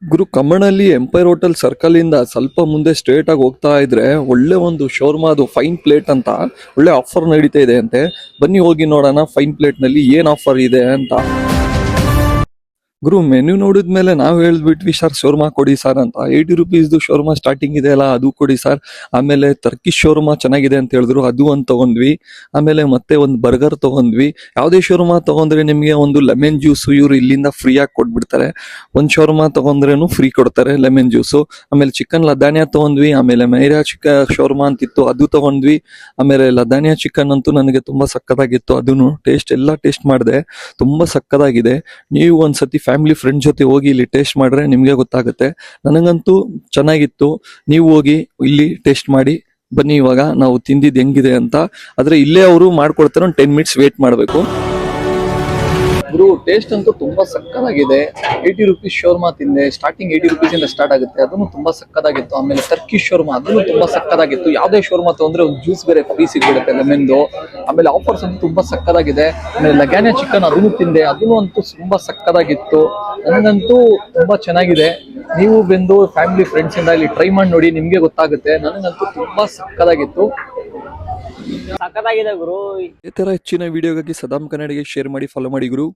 ಗುರು ಕಮ್ಮಣಲ್ಲಿ empire hotel circle ಇಂದ ಸ್ವಲ್ಪ ಮುಂದೆ ಸ್ಟ್ರೇಟ್ ಆಗಿ ಹೋಗ್ತಾ ಇದ್ರೆ ಒಳ್ಳೆ ಒಂದು ಶೋರ್ಮಾದು ಫೈನ್ ಪ್ಲೇಟ್ ಅಂತ ಒಳ್ಳೆ ಆಫರ್ ನಡೀತಾ ಇದೆ ಅಂತೆ. ಬನ್ನಿ ಹೋಗಿ ನೋಡೋಣ ಫೈನ್ ಪ್ಲೇಟ್ ನಲ್ಲಿ ಏನ್ ಆಫರ್ ಇದೆ ಅಂತ. ಗುರು ಮೆನ್ಯೂ ನೋಡಿದ್ಮೇಲೆ ನಾವು ಹೇಳಿದ್ಬಿಟ್ವಿ ಸರ್ ಶೋರ್ಮಾ ಕೊಡಿ ಸರ್ ಅಂತ. 80 ರುಪೀಸ್ದು ಶೋರ್ಮಾ ಸ್ಟಾರ್ಟಿಂಗ್ ಇದೆ ಅಲ್ಲ, ಅದು ಕೊಡಿ ಸರ್. ಆಮೇಲೆ ಟರ್ಕಿಶ್ ಶೋರ್ಮಾ ಚೆನ್ನಾಗಿದೆ ಅಂತ ಹೇಳಿದ್ರು, ಅದು ಒಂದು ತಗೊಂಡ್ವಿ. ಆಮೇಲೆ ಮತ್ತೆ ಒಂದು ಬರ್ಗರ್ ತಗೊಂಡ್ವಿ. ಯಾವುದೇ ಶೋರ್ಮಾ ತಗೊಂಡ್ರೆ ನಿಮಗೆ ಒಂದು ಲೆಮನ್ ಜ್ಯೂಸ್ ಇವ್ರು ಇಲ್ಲಿಂದ ಫ್ರೀ ಆಗಿ ಕೊಟ್ಬಿಡ್ತಾರೆ. ಒಂದು ಶೋರ್ಮಾ ತಗೊಂಡ್ರೇನು ಫ್ರೀ ಕೊಡ್ತಾರೆ ಲೆಮನ್ ಜ್ಯೂಸು. ಆಮೇಲೆ ಚಿಕನ್ ಲದಾನಿಯಾ ತಗೊಂಡ್ವಿ. ಆಮೇಲೆ ಮೈರಾ ಚಿಕನ್ ಶೋರ್ಮಾ ಅಂತಿತ್ತು, ಅದು ತಗೊಂಡ್ವಿ. ಆಮೇಲೆ ಲದಾನಿಯಾ ಚಿಕನ್ ಅಂತೂ ನನಗೆ ತುಂಬಾ ಸಕ್ಕತ್ತಾಗಿತ್ತು. ಅದನ್ನು ಎಲ್ಲ ಟೇಸ್ಟ್ ಮಾಡಿದೆ, ತುಂಬಾ ಸಕ್ಕತ್ತಾಗಿದೆ. ನೀವು ಒಂದ್ಸತಿ ಫ್ಯಾಮಿಲಿ ಫ್ರೆಂಡ್ ಜೊತೆ ಹೋಗಿ ಇಲ್ಲಿ ಟೇಸ್ಟ್ ಮಾಡ್ರೆ ನಿಮ್ಗೆ ಗೊತ್ತಾಗುತ್ತೆ. ನನಗಂತೂ ಚೆನ್ನಾಗಿತ್ತು. ನೀವು ಹೋಗಿ ಇಲ್ಲಿ ಟೇಸ್ಟ್ ಮಾಡಿ ಬನ್ನಿ. ಇವಾಗ ನಾವು ತಿಂದಿದ್ದು ಹೆಂಗಿದೆ ಅಂತ. ಆದ್ರೆ ಇಲ್ಲೇ ಅವರು ಮಾಡ್ಕೊಡ್ತಾರೆ, ಒಂದು 10 ಮಿನಿಟ್ಸ್ ವೇಟ್ ಮಾಡಬೇಕು. ಗುರು ಟೇಸ್ಟ್ ಅಂತೂ ತುಂಬಾ ಸಕ್ಕತ್ತಾಗಿದೆ. 80 ರುಪೀಸ್ ಶೋರ್ಮಾ ತಿಂದೆ. ಸ್ಟಾರ್ಟಿಂಗ್ 80 ರುಪೀಸ್ ಇಂದ ಸ್ಟಾರ್ಟ್ ಆಗುತ್ತೆ, ಅದನ್ನು ತುಂಬಾ ಸಕ್ಕತ್ತಾಗಿತ್ತು. ಆಮೇಲೆ ಟರ್ಕಿಶ್ ಶೋರ್ಮಾ ಅದನ್ನು ತುಂಬಾ ಸಕ್ಕತ್ತಾಗಿತ್ತು. ಯಾವುದೇ ಶೋರ್ಮಾ ತಗೊಂಡ್ರೆ ಒಂದು ಜ್ಯೂಸ್ ಬೇರೆ ಫ್ರೀ ಸಿಗ್ಬಿಡುತ್ತೆ ಲೆಮನ್ದು. ಆಮೇಲೆ ಆಫರ್ಸ್ ಅಂತೂ ತುಂಬಾ ಸಕ್ಕತ್ತಾಗಿದೆ. ಆಮೇಲೆ ಲಗಾನಿಯಾ ಚಿಕನ್ ಅದನ್ನು ತಿಂದೆ, ಅದನ್ನು ಅಂತೂ ತುಂಬಾ ಸಕ್ಕತ್ತಾಗಿತ್ತು. ನನಗಂತೂ ತುಂಬಾ ಚೆನ್ನಾಗಿದೆ. ನೀವು ಬಂದು ಫ್ಯಾಮಿಲಿ ಫ್ರೆಂಡ್ಸ್ ಇಂದ ಇಲ್ಲಿ ಟ್ರೈ ಮಾಡಿ ನೋಡಿ, ನಿಮ್ಗೆ ಗೊತ್ತಾಗುತ್ತೆ. ನನಗಂತೂ ತುಂಬಾ ಸಕ್ಕತ್ತಾಗಿತ್ತು. ಸಖತ್ತಾಗಿದೆ ಗುರು. ಈ ತರ ಹೆಚ್ಚಿನ ವಿಡಿಯೋಗಾಗಿ ಸದಾಮ್ ಕನ್ನಡಿಗೆ ಶೇರ್ ಮಾಡಿ, ಫಾಲೋ ಮಾಡಿ ಗುರು.